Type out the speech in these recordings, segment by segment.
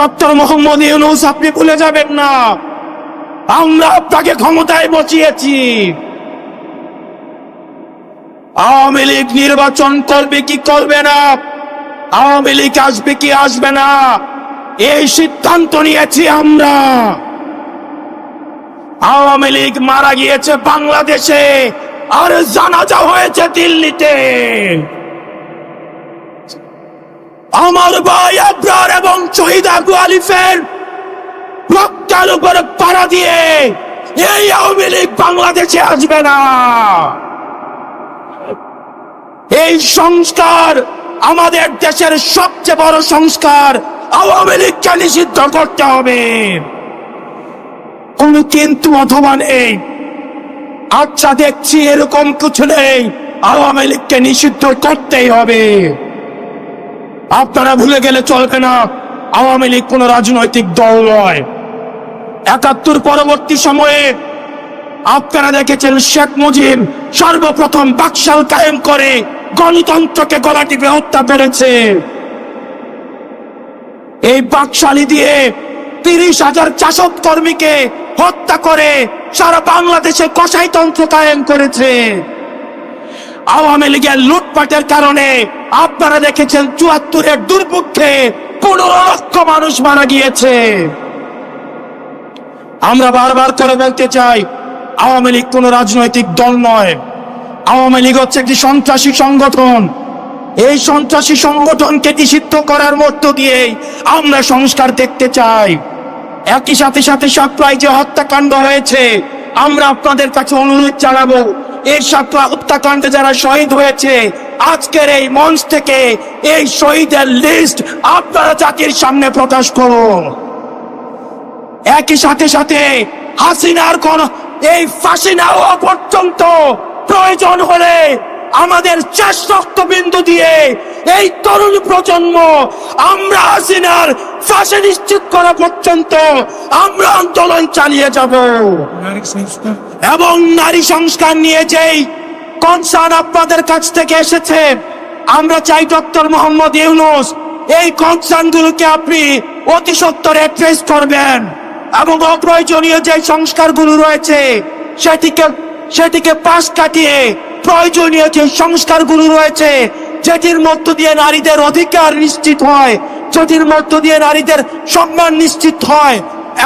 Doctor Mohammad Yunus আপনি ভুলে যাবেন না, আমরা আপনাকে ক্ষমতায় বসিয়েছি। আওয়ামী লীগ নির্বাচন করবে কি করবে না, আওয়ামী লীগ আসবে কি আসবে না, এই সিদ্ধান্ত নিয়েছি আমরা। আওয়ামী লীগ মারা গিয়েছে বাংলাদেশে, আর জানাজা হয়েছে দিল্লিতে। আমার ভাই আবরার এবং শহীদ আবু আলিফের রক্তের উপরে পাড়া দিয়ে এই আওয়ামী লীগ বাংলাদেশে আসবে না। এই সংস্কার আমাদের দেশের সবচেয়ে বড় সংস্কার, আওয়ামী লীগকে নিষিদ্ধ করতে হবে। কোন কিন্তু অথবা নেই, আচ্ছা দেখছি এরকম কিছু নেই, আওয়ামী লীগকে নিষিদ্ধ করতেই হবে। আপনারা ভুলে গেলে চলবে না, আওয়ামী লীগ কোন রাজনৈতিক দল নয়। ৭১ পরবর্তী সময়ে আপনারা দেখেছেন শেখ মুজিব সর্বপ্রথম বাকশাল কায়েম করে গণতন্ত্রকে গলা টিপে হত্যা করেছে। এই বাকশালী দিয়ে ৩০,০০০ জাসদ কর্মীকে হত্যা করে সারা বাংলাদেশে কসাইতন্ত্র কায়েম করেছে। আওয়ামী লীগের লুটপাটের কারণে আপনারা দেখেছেন ৭৪-এর দুর্ভিক্ষে ১৫ লক্ষ মানুষ মারা গিয়েছে। আমরা বারবার করে বলতে চাই, আওয়ামী লীগ কোন রাজনৈতিক দল নয়, আওয়ামী লীগ হচ্ছে একটি সন্ত্রাসী সংগঠন। এই সন্ত্রাসী সংগঠনকে নিষিদ্ধ করার মধ্য দিয়ে আমরা সংস্কার দেখতে চাই। একই সাথে সাথে সাপ্লাই যে হত্যাকাণ্ড হয়েছে, আমরা আপনাদের কাছে অনুরোধ জানাবো, এই সাপ্লাই হত্যাকাণ্ডে যারা শহীদ হয়েছে, আজকের এই মঞ্চ থেকে এই শহীদের লিস্ট আপনারা জাতির সামনে প্রকাশ করুন। একই সাথে সাথে হাসিনার কোন এই ফাঁসি না হওয়া পর্যন্ত প্রয়োজন হলে আমাদের শেষ রক্তবিন্দু দিয়ে এই তরুণ প্রজন্ম আমরা হাসিনার ফাঁসি নিশ্চিত করা পর্যন্ত আমরা আন্দোলন চালিয়ে যাব। এবং নারী সংস্কার নিয়ে যেই কনসার্ন আপনাদের কাছ থেকে এসেছে, আমরা চাই ডক্টর মোহাম্মদ ইউনূস এই কনসার্ন গুলোকে আপনি অতি সত্বর অ্যাড্রেস করবেন এবং অপ্রয়োজনীয় যে সংস্কারগুলো রয়েছে সেটিকে পাশ কাটিয়ে প্রয়োজনীয় যে সংস্কারগুলো রয়েছে, যেটির মধ্য দিয়ে নারীদের অধিকার নিশ্চিত হয়, যেটির মধ্য দিয়ে নারীদের সম্মান নিশ্চিত হয়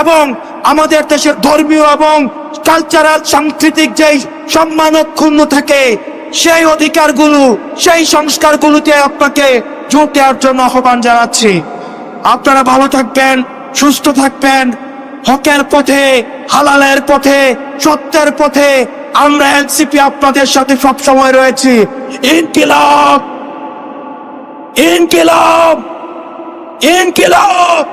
এবং আমাদের দেশের ধর্মীয় এবং কালচারাল সাংস্কৃতিক যেই সম্মান অক্ষুণ্ণ থাকে, সেই অধিকারগুলো সেই সংস্কারগুলোতে আপনাকে জোর দেওয়ার জন্য আহ্বান জানাচ্ছি। আপনারা ভালো থাকবেন, সুস্থ থাকবেন, হকের পথে, হালালের পথে, সত্যের পথে আমরা এনসিপি আপনাদের সাথে সব সময় রয়েছি। ইনকিলাব, ইনকিলাব, ইনকিলাব।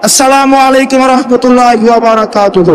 আসসালামু আলাইকুম ওয়া রাহমাতুল্লাহি ওয়া বারাকাতুহু।